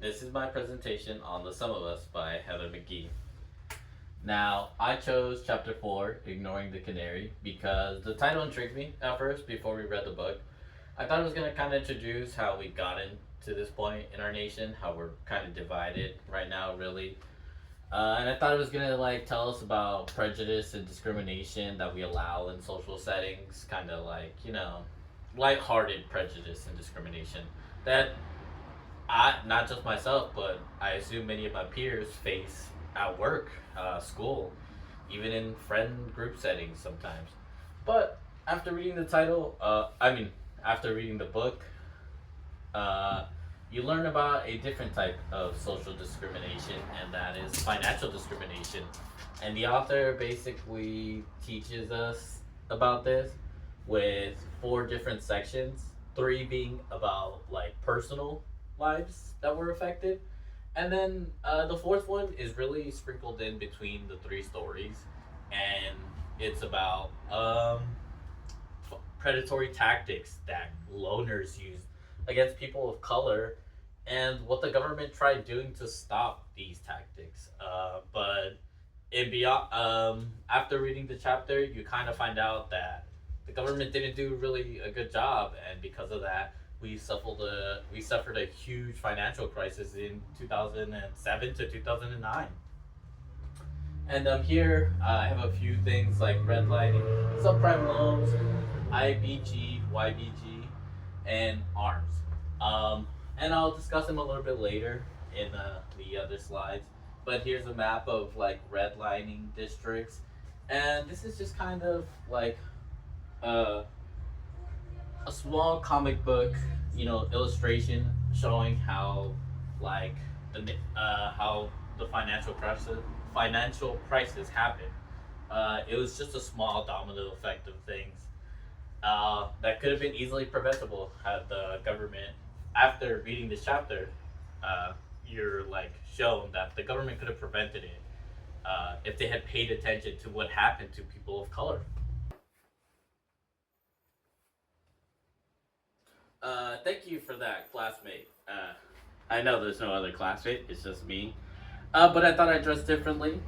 This is my presentation on The Sum of Us by Heather McGee. Now, I chose chapter 4, Ignoring the Canary, because the title intrigued me at first before we read the book. I thought it was going to kind of introduce how we've gotten to this point in our nation, how we're kind of divided right now, really. And I thought it was going to like tell us about prejudice and discrimination that we allow in social settings, kind of like, lighthearted prejudice and discrimination that not just myself, but I assume many of my peers face at work, school, even in friend group settings sometimes. But after reading the title, after reading the book, uh, you learn about a different type of social discrimination, and that is financial discrimination. And the author basically teaches us about this with four different sections, three being about like personal lives that were affected. And then the fourth one is really sprinkled in between the three stories, and it's about predatory tactics that loners use against people of color, and what the government tried doing to stop these tactics. But it beyond after reading the chapter, you kind of find out that the government didn't do really a good job, and because of that, we suffered a huge financial crisis in 2007 to 2009. And here I have a few things like redlining, subprime loans, IBG, YBG, and ARMS. And I'll discuss them a little bit later in the other slides. But here's a map of like redlining districts, and this is just kind of like uh, a small comic book, illustration showing how like how the financial crisis happened. It was just a small domino effect of things that could have been easily preventable had the government, after reading this chapter, you're like shown that the government could have prevented it if they had paid attention to what happened to people of color. Thank you for that, classmate. I know there's no other classmate, it's just me. But I thought I'd dress differently,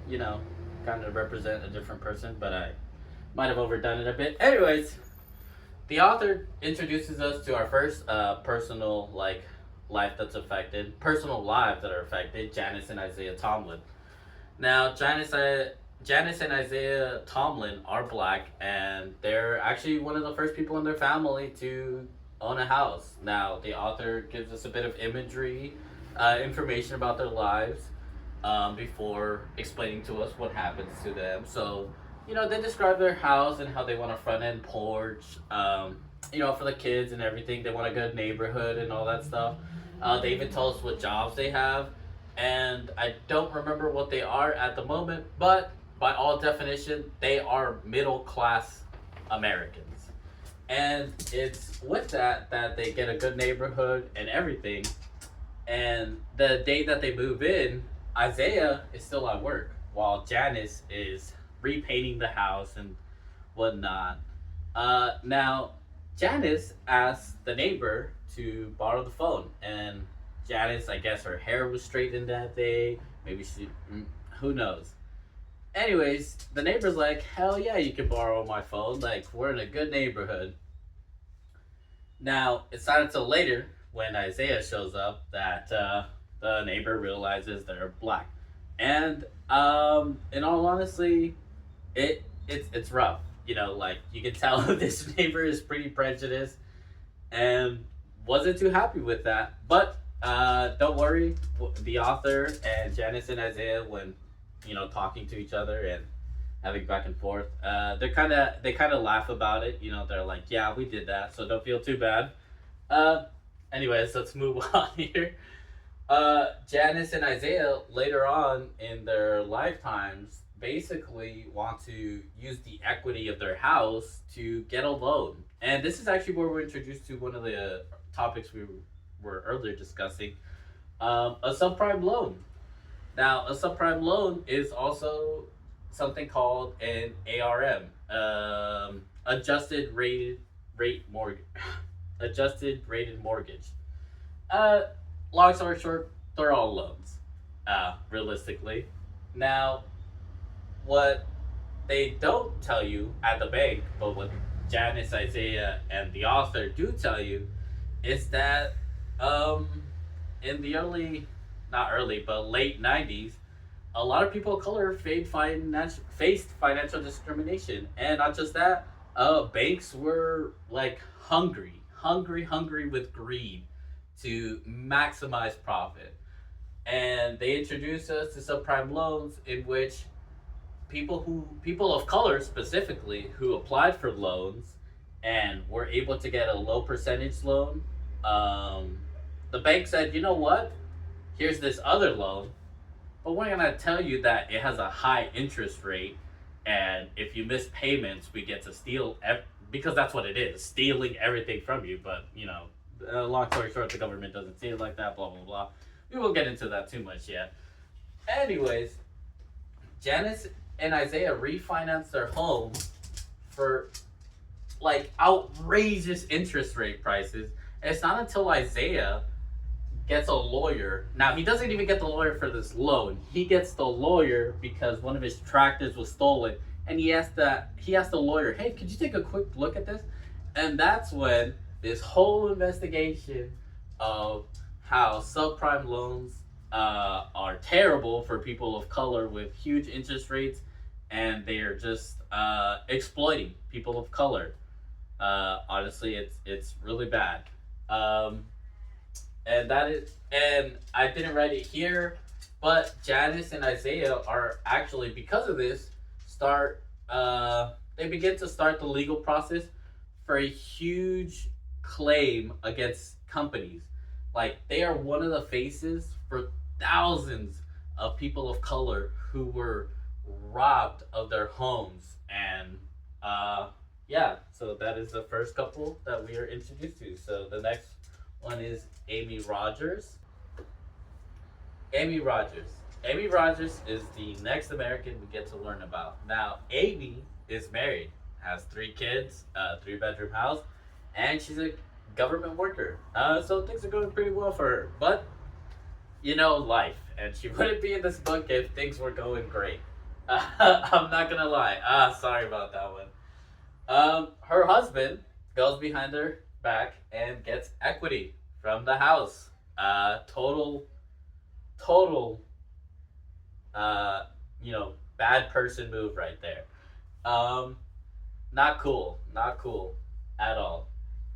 kind of represent a different person, but I might have overdone it a bit. Anyways, the author introduces us to our first personal, like, personal lives that are affected, Janice and Isaiah Tomlin. Now, Janice and Isaiah Tomlin are black, and they're actually one of the first people in their family to own a house. Now, the author gives us a bit of imagery, information about their lives before explaining to us what happens to them. So, they describe their house and how they want a front end porch, for the kids and everything. They want a good neighborhood and all that stuff. They even tell us what jobs they have, and I don't remember what they are at the moment, but by all definition, they are middle class Americans. And it's with that they get a good neighborhood and everything. And the day that they move in, Isaiah is still at work while Janice is repainting the house and whatnot. Now, Janice asks the neighbor to borrow the phone, and Janice, I guess her hair was straightened that day. Maybe who knows? Anyways, the neighbor's like, hell yeah, you can borrow my phone. Like, we're in a good neighborhood. Now, it's not until later when Isaiah shows up that the neighbor realizes they're black. And in all honesty, it's rough. Like you can tell this neighbor is pretty prejudiced and wasn't too happy with that. But don't worry, the author and Janice and Isaiah, when talking to each other and having back and forth, they kind of laugh about it. They're like, yeah, we did that, so don't feel too bad. Uh, Anyways, let's move on here. Janice and Isaiah later on in their lifetimes basically want to use the equity of their house to get a loan. And this is actually where we're introduced to one of the topics we were earlier discussing, a subprime loan. Now, a subprime loan is also something called an ARM, adjusted rated rate mortgage, adjusted rated mortgage. Uh, Long story short, they're all loans, realistically. Now, what they don't tell you at the bank, but what Janice, Isaiah, and the author do tell you, is that um, in the not early, but late 90s, a lot of people of color faced financial discrimination. And not just that, banks were like hungry with greed to maximize profit. And they introduced us to subprime loans in which people of color specifically who applied for loans and were able to get a low percentage loan, um, the bank said, you know what, here's this other loan, but we're gonna tell you that it has a high interest rate, and if you miss payments we get to because that's what it is, stealing everything from you. But long story short, the government doesn't see it like that, blah blah blah. We won't get into that too much yet. Anyways, Janice and Isaiah refinanced their home for like outrageous interest rate prices. And it's not until Isaiah gets a lawyer. Now, he doesn't even get the lawyer for this loan. He gets the lawyer because one of his tractors was stolen. And he asked the lawyer, hey, could you take a quick look at this? And that's when this whole investigation of how subprime loans are terrible for people of color with huge interest rates, and they are just exploiting people of color. Honestly, it's really bad. Um, and I didn't write it here, but Janice and Isaiah are actually, because of this, they begin to start the legal process for a huge claim against companies. Like, they are one of the faces for thousands of people of color who were robbed of their homes. And yeah, so that is the first couple that we are introduced to. So the next one is Amy Rogers. Amy Rogers. Amy Rogers is the next American we get to learn about. Now, Amy is married, has 3 kids, 3-bedroom house, and she's a government worker. So things are going pretty well for her. But, life. And she wouldn't be in this book if things were going great. I'm not gonna lie. Sorry about that one. Her husband goes behind her back and gets equity from the house. Total, bad person move right there. Um, not cool at all.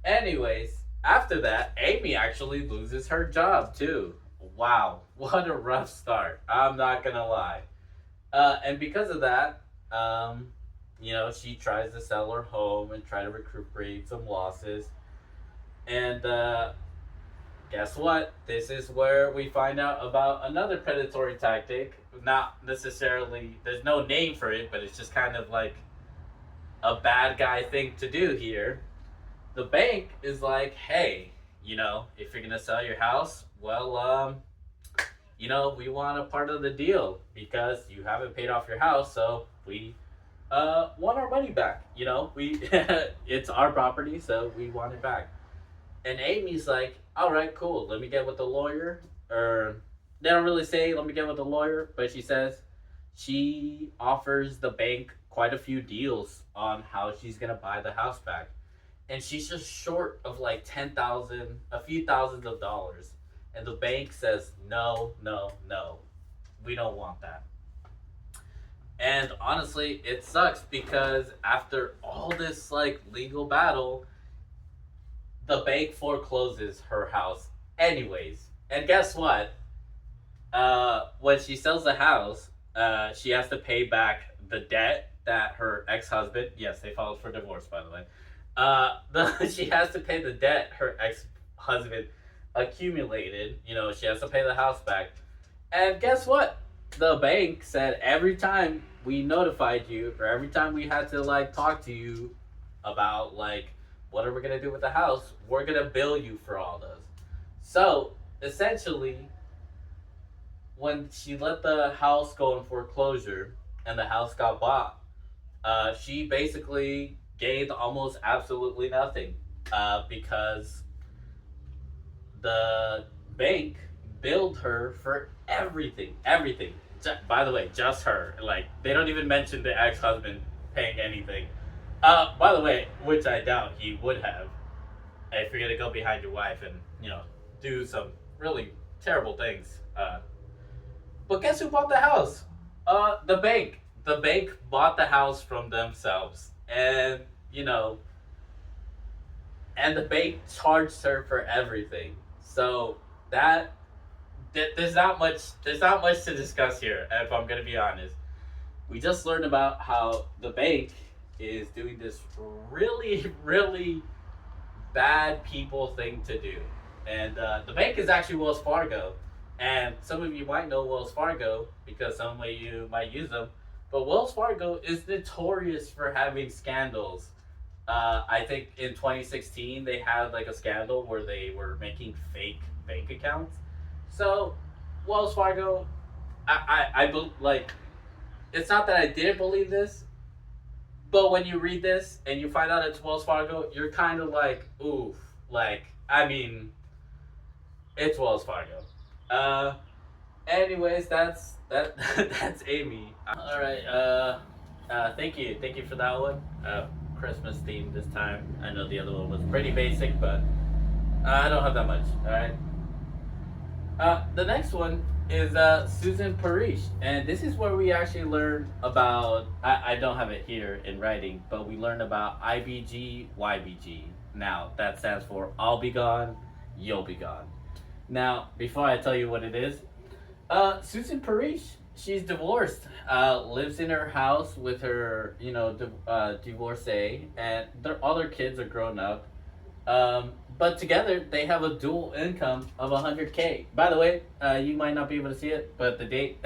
Anyways, after that, Amy actually loses her job too. Wow, what a rough start. I'm not gonna lie. And because of that, she tries to sell her home and try to recuperate some losses. And guess what? This is where we find out about another predatory tactic. Not necessarily, there's no name for it, but it's just kind of like a bad guy thing to do here. The bank is like, hey, if you're gonna sell your house, well, we want a part of the deal because you haven't paid off your house, so we want our money back. We it's our property, so we want it back. And Amy's like, all right, cool. Let me get with the lawyer. Or they don't really say, let me get with the lawyer, but she says she offers the bank quite a few deals on how she's gonna buy the house back, and she's just short of like 10,000, a few thousands of dollars. And the bank says, no, no, no, we don't want that. And honestly, it sucks because after all this like legal battle, the bank forecloses her house anyways. And guess what? When she sells the house, she has to pay back the debt that her ex-husband, yes, they filed for divorce, by the way. She has to pay the debt her ex-husband accumulated. She has to pay the house back. And guess what? The bank said every time we notified you, or every time we had to like talk to you about like what are we gonna do with the house, we're gonna bill you for all those. So essentially, when she let the house go in foreclosure and the house got bought, she basically gained almost absolutely nothing, because the bank billed her for everything, everything. By the way, just her. Like they don't even mention the ex-husband paying anything. By the way, which I doubt he would have if you're gonna go behind your wife and do some really terrible things. But guess who bought the house? The bank. The bank bought the house from themselves, and you know, and the bank charged her for everything. So that there's not much. There's not much to discuss here. If I'm gonna be honest, we just learned about how the bank is doing this really, really bad people thing to do. And the bank is actually Wells Fargo. And some of you might know Wells Fargo because some of you might use them. But Wells Fargo is notorious for having scandals. I think in 2016 they had like a scandal where they were making fake bank accounts. So Wells Fargo, like it's not that I didn't believe this, but when you read this and you find out it's Wells Fargo, you're kind of like, oof. Like, I mean, it's Wells Fargo. Uh, anyways, that's Amy. All right. Thank you for that one. Christmas theme this time. I know the other one was pretty basic, but I don't have that much. All right. The next one is Susan Parrish, and this is where we actually learn about. I don't have it here in writing, but we learn about IBG YBG. Now that stands for I'll be gone, you'll be gone. Now, before I tell you what it is, Susan Parrish, she's divorced. Lives in her house with her, divorcee, and all their kids are grown up. But together they have a dual income of 100K. By the way, you might not be able to see it, but the date.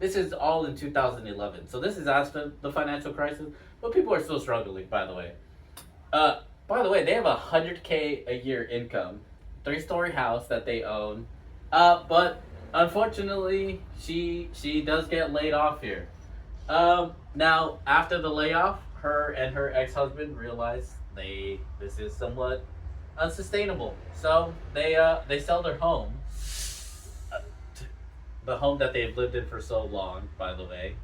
This is all in 2011, so this is after the financial crisis. But people are still struggling. By the way, they have 100K a year income, 3-story house that they own. But unfortunately, she does get laid off here. Now after the layoff, her and her ex husband realize this is somewhat unsustainable. So they sell their home, the home that they've lived in for so long. By the way,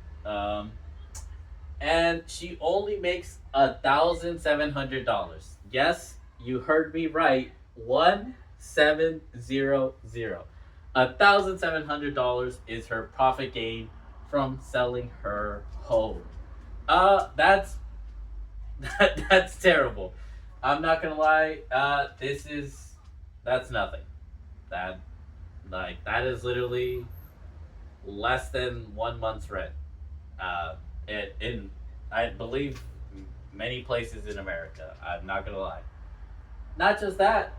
and she only makes $1,700. Yes, you heard me right. 1700. $1,700 is her profit gain from selling her home. That's that's terrible. I'm not gonna lie. That's nothing. That that is literally less than 1 month's rent. In I believe many places in America. I'm not gonna lie. Not just that.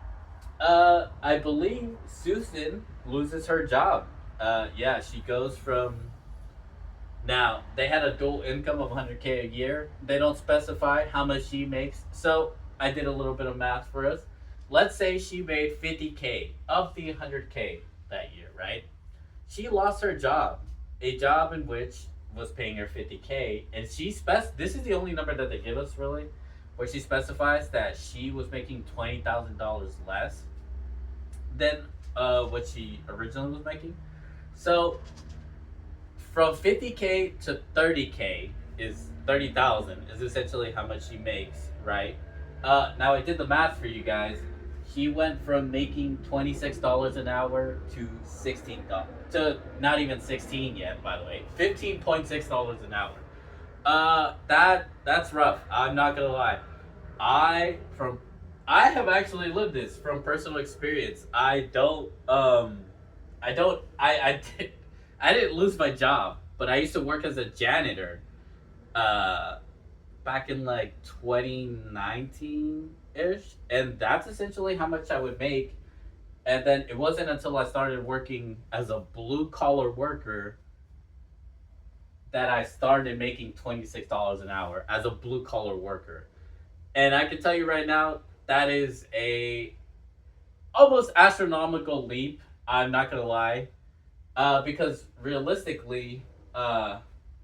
I believe Susan loses her job. Yeah, she goes from. Now they had a dual income of 100K a year. They don't specify how much she makes. So I did a little bit of math for us. Let's say she made 50K of the 100K that year, right? She lost her job, a job in which was paying her 50K, and this is the only number that they give us really, where she specifies that she was making $20,000 less than what she originally was making. So from 50K to 30K is 30,000 is essentially how much she makes, right? Now I did the math for you guys. He went from making $26 an hour to $16 to not even 16 yet, by the way. $15.6 an hour. That's rough. I'm not gonna lie. I have actually lived this from personal experience. I didn't lose my job, but I used to work as a janitor back in like 2019 ish, and that's essentially how much I would make. And then it wasn't until I started working as a blue collar worker that I started making $26 an hour as a blue collar worker. And I can tell you right now, that is a almost astronomical leap. I'm not gonna lie, because realistically,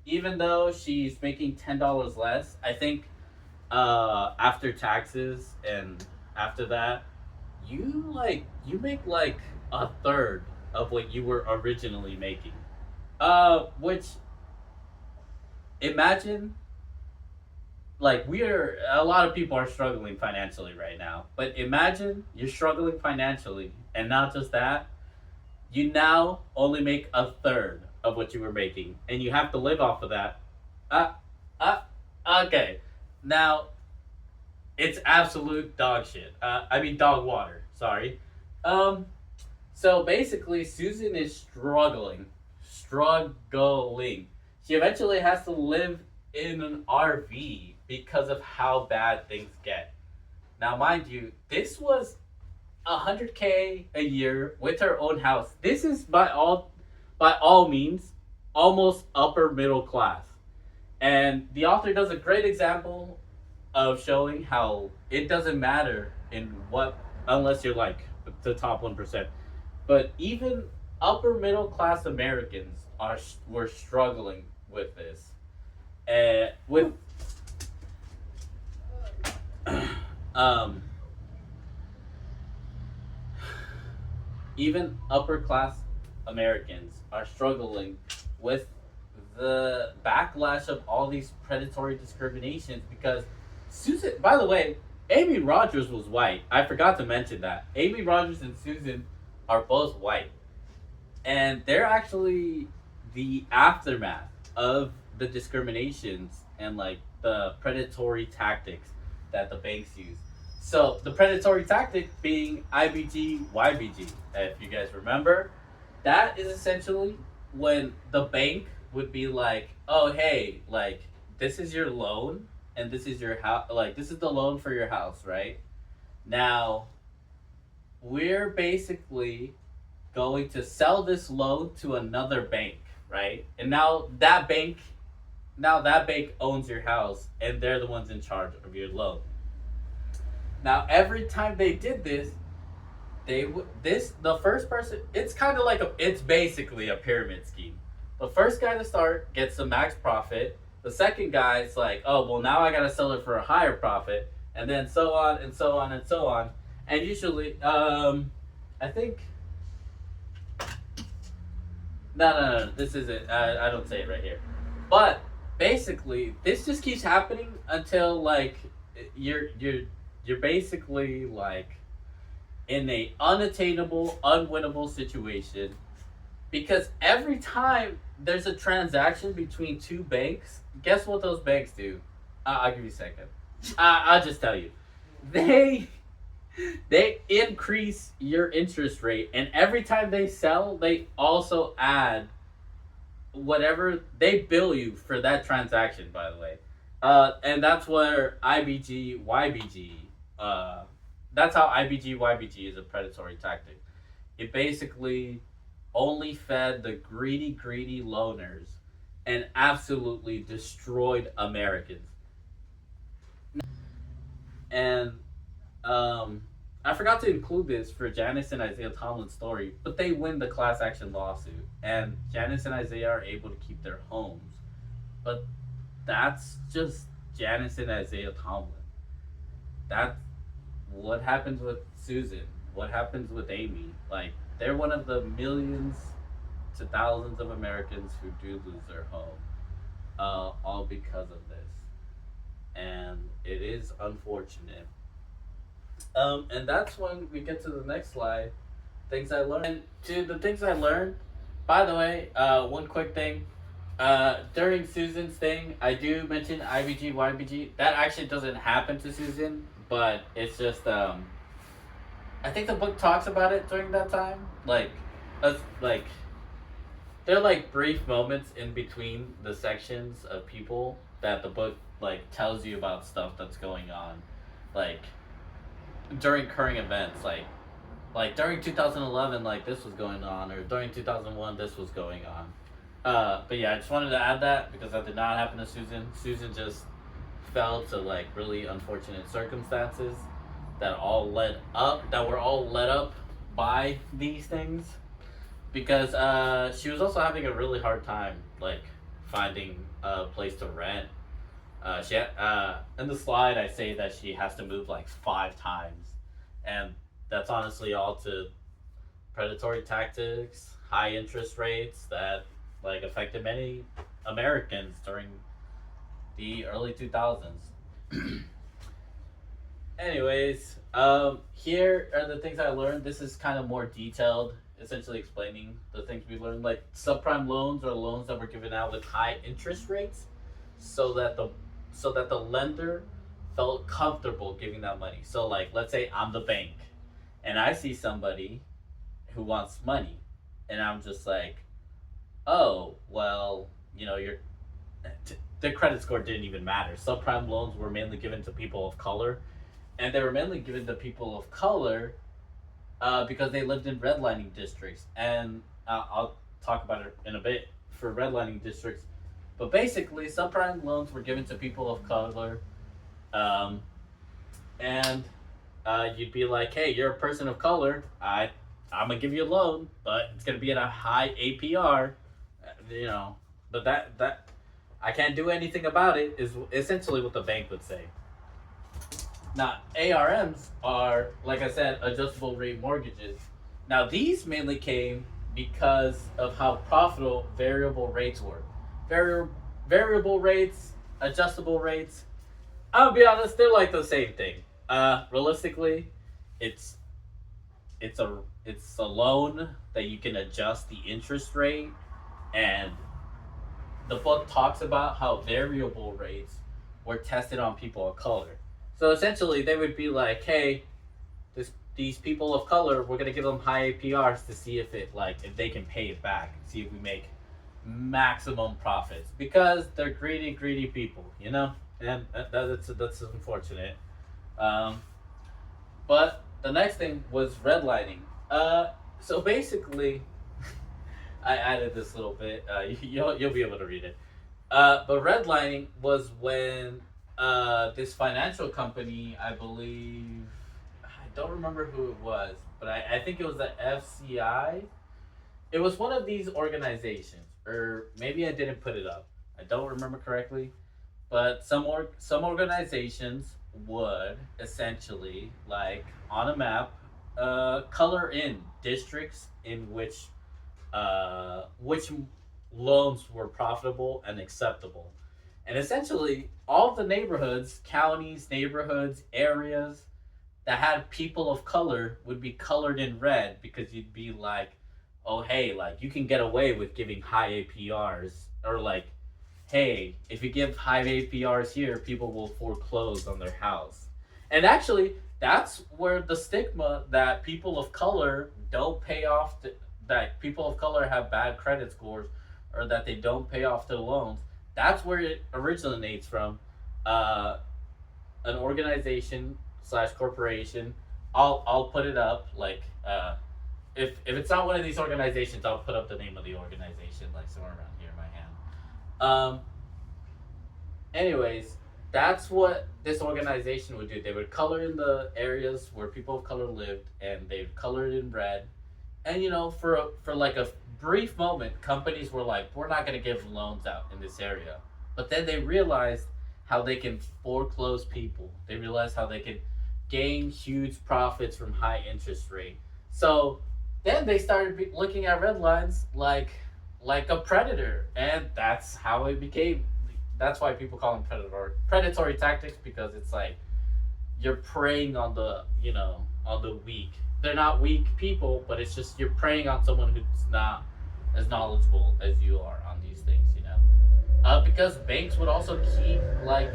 even though she's making $10 less, I think after taxes and after that, you make like a third of what you were originally making. Which imagine, like, we are a lot of people are struggling financially right now, but imagine you're struggling financially, and not just that, you now only make a third of what you were making, and you have to live off of that. Uh, uh, okay. Now, it's absolute dog shit. I mean, dog water. Sorry. Um, so basically, Susan is struggling. Struggling. She eventually has to live in an RV because of how bad things get. Now, mind you, this was 100K a year with her own house. This is by all means, almost upper middle class. And the author does a great example of showing how it doesn't matter in what, unless you're like the top 1%. But even upper middle class Americans were struggling with this. And with um even upper class Americans are struggling with the backlash of all these predatory discriminations because Susan, by the way, Amy Rogers was white. I forgot to mention that. Amy Rogers and Susan are both white. And they're actually the aftermath of the discriminations and like the predatory tactics that the banks use. So the predatory tactic being IBG YBG, if you guys remember, that is essentially when the bank would be like, "Oh hey, like this is your loan and this is your house, like this is the loan for your house, right? Now we're basically going to sell this loan to another bank, right? And now that bank owns your house and they're the ones in charge of your loan. Now every time they did this, they would this the first person. It's kind of like it's basically a pyramid scheme. The first guy to start gets the max profit. The second guy's like, oh well, now I gotta sell it for a higher profit, and then so on and so on and so on. And usually, I think no, this isn't. I don't say it right here. But basically, this just keeps happening until like you're basically like in a unattainable, unwinnable situation because every time there's a transaction between two banks, guess what those banks do? I'll give you a second. I'll just tell you. They they increase your interest rate, and every time they sell, they also add whatever they bill you for that transaction. By the way, and that's where IBG YBG. That's how IBG YBG is a predatory tactic. It basically only fed the greedy loners and absolutely destroyed Americans. And I forgot to include this for Janice and Isaiah Tomlin's story, but they win the class action lawsuit, and Janice and Isaiah are able to keep their homes. But that's just Janice and Isaiah Tomlin. That's what happens with Susan. What happens with Amy? Like they're one of the millions to thousands of Americans who do lose their home, all because of this, and it is unfortunate. And that's when we get to the next slide. Things I learned. And to the things I learned. By the way, one quick thing. During Susan's thing, I do mention IBG YBG. That actually doesn't happen to Susan, but it's just I think the book talks about it during that time. Like there are like brief moments in between the sections of people that the book like tells you about stuff that's going on, like during current events, like during 2011, like this was going on, or during 2001, this was going on. But yeah, I just wanted to add that because that did not happen to Susan. Susan just fell to like really unfortunate circumstances that were all led up by these things because she was also having a really hard time like finding a place to rent. In the slide I say that she has to move like 5 times, and that's honestly all to predatory tactics, high interest rates that like affected many Americans during the early 2000s. Anyways, here are the things I learned. This is kind of more detailed, essentially explaining the things we learned. Like subprime loans are loans that were given out with high interest rates, so that the lender felt comfortable giving that money. So, like, let's say I'm the bank, and I see somebody who wants money, and I'm just like, oh, well, your the credit score didn't even matter. Subprime loans were mainly given to people of color, and they were mainly given to people of color because they lived in redlining districts. And I'll talk about it in a bit for redlining districts. But basically, subprime loans were given to people of color, um, and you'd be like, "Hey, you're a person of color. I'm gonna give you a loan, but it's gonna be at a high APR." But that I can't do anything about it is essentially what the bank would say. Now, ARMs are, like I said, adjustable rate mortgages. Now, these mainly came because of how profitable variable rates were. Vari- Variable rates, adjustable rates. I'll be honest, they're like the same thing. Realistically, it's it's a loan that you can adjust the interest rate, and the book talks about how variable rates were tested on people of color. So essentially, they would be like, "Hey, these people of color, we're gonna give them high APRs to see if they can pay it back, see if we make maximum profits because they're greedy people, and that's unfortunate." Um, but the next thing was redlining. So basically, I added this little bit. You'll be able to read it. But redlining was when this financial company, I believe, I don't remember who it was, but I think it was the FCI. It was one of these organizations, or maybe I didn't put it up. I don't remember correctly, but some organizations would essentially, like on a map, color in districts in which loans were profitable and acceptable. And essentially, all the neighborhoods, counties, neighborhoods, areas that had people of color would be colored in red because you'd be like, oh, hey, like you can get away with giving high APRs. Or like, hey, if you give high APRs here, people will foreclose on their house. And actually, that's where the stigma that people of color don't pay off, that people of color have bad credit scores, or that they don't pay off their loans. That's where it originates from. Uh, an organization slash corporation. I'll put it up like if it's not one of these organizations, I'll put up the name of the organization like somewhere around here in my hand. Anyways, that's what this organization would do. They would color in the areas where people of color lived, and they'd color it in red. And for like a brief moment, companies were like, "We're not going to give loans out in this area," but then they realized how they can foreclose people. They realized how they could gain huge profits from high interest rate. So then they started looking at red lines like a predator, and that's how it became. That's why people call them predatory tactics, because it's like you're preying on the weak. They're not weak people, but it's just you're preying on someone who's not as knowledgeable as you are on these things. Because banks would also keep like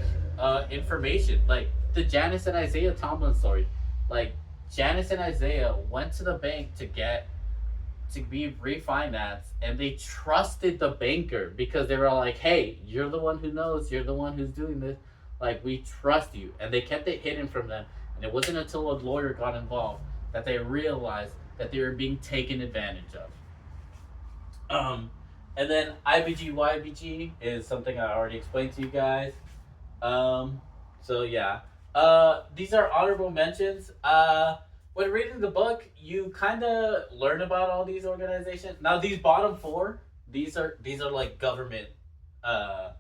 information, like the Janice and Isaiah Tomlin story. Like Janice and Isaiah went to the bank to be refinanced, and they trusted the banker because they were like, "Hey, you're the one who knows. You're the one who's doing this. Like, we trust you." And they kept it hidden from them. And it wasn't until a lawyer got involved that they realized that they were being taken advantage of. And then IBG YBG is something I already explained to you guys. So yeah. These are honorable mentions. When reading the book, you kind of learn about all these organizations. Now, these bottom four, these are like government. Uh,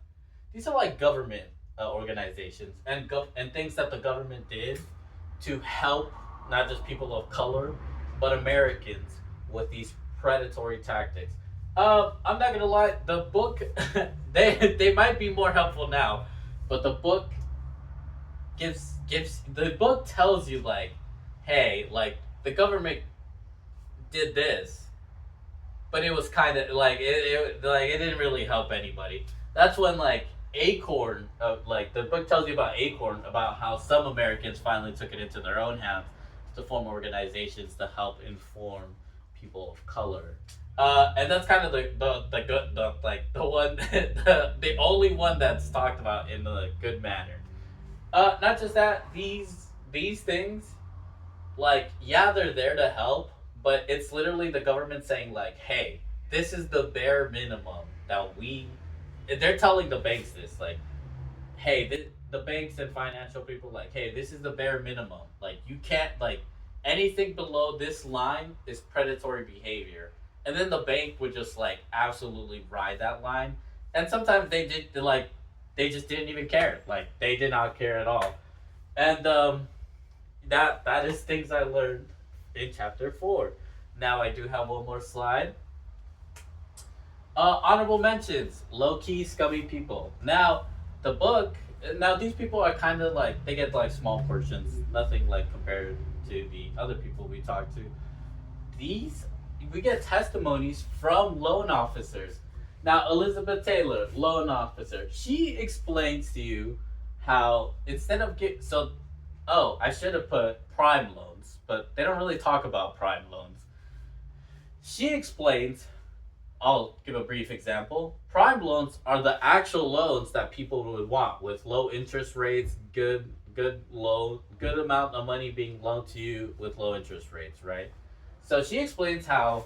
these are like government organizations and things that the government did to help not just people of color, but Americans with these predatory tactics. I'm not gonna lie, the book they might be more helpful now, but the book gives the book tells you like, hey, like the government did this, but it was kind of like it didn't really help anybody. That's when like Acorn, like the book tells you about Acorn, about how some Americans finally took it into their own hands to form organizations to help inform people of color. And that's kind of the good the like the one the only one that's talked about in a good manner. Not just that, these things, like, yeah, they're there to help, but it's literally the government saying like, hey, this is the bare minimum that we. They're telling the banks this, like, hey, the banks and financial people, like, hey, this is the bare minimum. Like, you can't, like, anything below this line is predatory behavior. And then the bank would just like absolutely ride that line. And sometimes they just didn't even care. Like, they did not care at all. And that is things I learned in chapter 4. Now I do have one more slide. Honorable mentions, low key scummy people. Now, the book. Now these people are kind of like they get like small portions, nothing like compared to the other people we talked to. These we get testimonies from loan officers. Now Elizabeth Taylor, loan officer, she explains to you how instead of get so. Oh, I should have put prime loans, but they don't really talk about prime loans. She explains, I'll give a brief example. Prime loans are the actual loans that people would want with low interest rates, good amount of money being loaned to you with low interest rates, right? So she explains how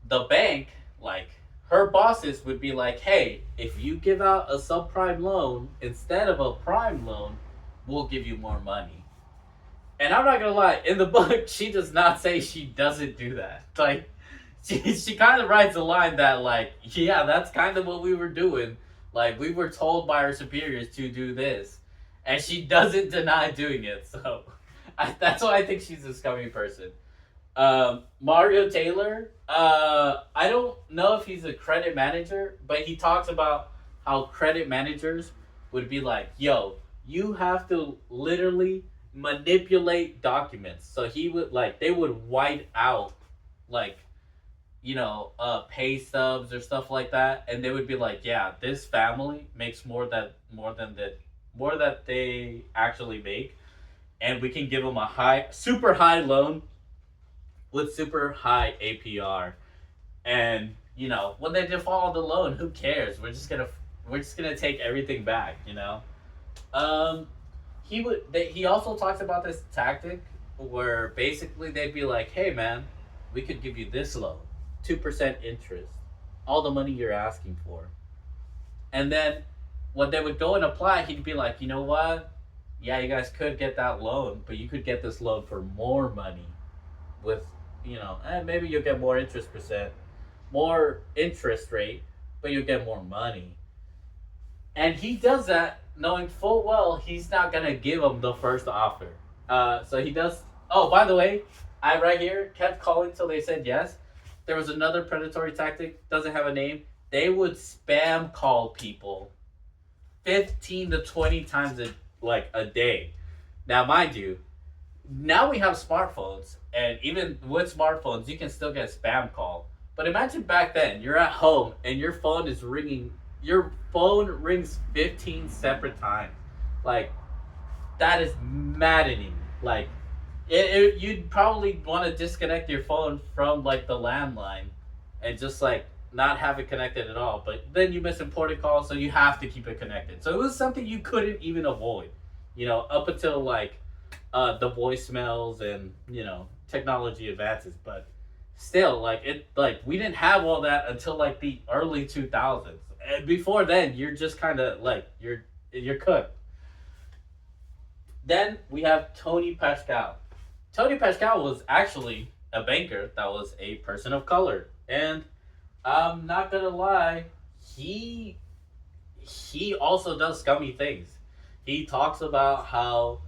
the bank, like her bosses would be like, "Hey, if you give out a subprime loan instead of a prime loan, we'll give you more money." And I'm not gonna lie, in the book, she does not say she doesn't do that. Like, she kind of writes a line that, like, yeah, that's kind of what we were doing. Like, we were told by our superiors to do this. And she doesn't deny doing it. So, that's why I think she's a scummy person. Mario Taylor, I don't know if he's a credit manager, but he talks about how credit managers would be like, yo, you have to literally manipulate documents. So he would, like, they would white out, like, pay stubs or stuff like that, and they would be like, yeah, this family makes more that they actually make, and we can give them a super high loan with super high APR, and when they default on the loan, who cares? We're just gonna take everything back. Um, he also talks about this tactic where basically they'd be like, hey man, we could give you this loan, 2% interest, all the money you're asking for. And then when they would go and apply, he'd be like, you know what? Yeah, you guys could get that loan, but you could get this loan for more money with, and maybe you'll get more more interest rate, but you'll get more money. And he does that knowing full well he's not going to give them the first offer. So he does. Oh, by the way, I right here kept calling till they said yes. There was another predatory tactic, doesn't have a name. They would spam call people 15 to 20 times a day. Now, mind you, now we have smartphones, and even with smartphones, you can still get spam call. But imagine back then, you're at home and your phone is ringing. Your phone rings 15 separate times. Like, that is maddening. Like, you'd probably want to disconnect your phone from like the landline and just like not have it connected at all. But then you miss important calls, so you have to keep it connected. So it was something you couldn't even avoid, up until like the voicemails and technology advances. But still, we didn't have all that until like the early 2000s. And before then, you're just kind of like you're cooked. Then we have Tony Pascal. Tony Pascal was actually a banker that was a person of color, and I'm not gonna lie, he also does scummy things. He talks about how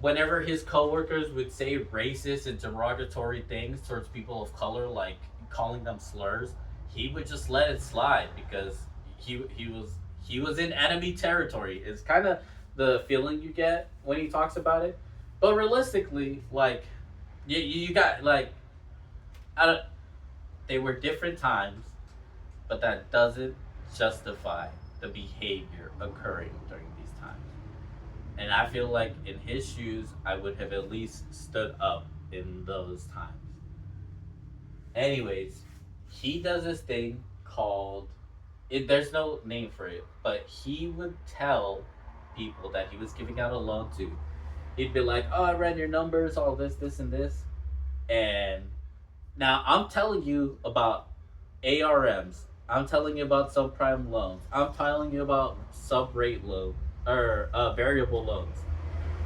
whenever his coworkers would say racist and derogatory things towards people of color, like calling them slurs, he would just let it slide because he was he was in enemy territory. It's kind of the feeling you get when he talks about it. But realistically, like you got like I don't, they were different times, but that doesn't justify the behavior occurring during these times. And I feel like in his shoes, I would have at least stood up in those times. Anyways, he does this thing called there's no name for it, but he would tell people that he was giving out a loan to. He'd be like, "Oh, I ran your numbers, all this, and this," and now I'm telling you about ARMs. I'm telling you about subprime loans. I'm telling you about sub-rate loan or variable loans.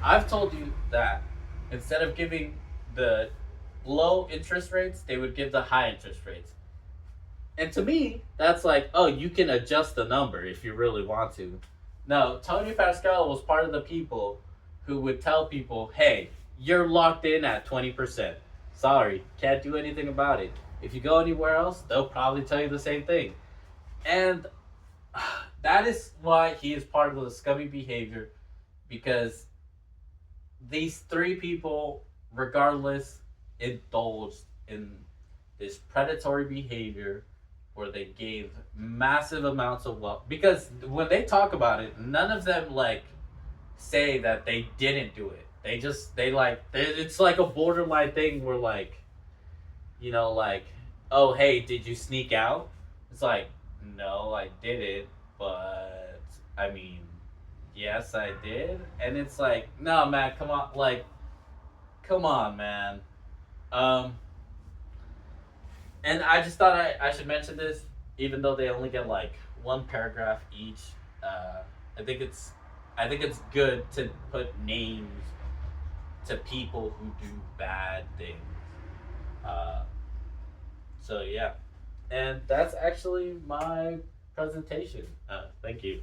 I've told you that instead of giving the low interest rates, they would give the high interest rates. And to me, that's like, oh, you can adjust the number if you really want to. No, Tony Pascal was part of the people who would tell people, hey, you're locked in at 20%. Sorry, can't do anything about it. If you go anywhere else, they'll probably tell you the same thing. And that is why he is part of the scummy behavior because these three people, regardless, indulged in this predatory behavior where they gave massive amounts of wealth. Because when they talk about it, none of them like say that they didn't do it. It's like a borderline thing where like, like, oh hey, did you sneak out? It's like, no, I didn't, but I mean, yes, I did. And it's like, no, man, come on, like, come on, man. Um, and I just thought I should mention this, even though they only get like one paragraph each. Uh, I think it's I think it's good to put names to people who do bad things. Uh, so yeah, and that's actually my presentation. Thank you.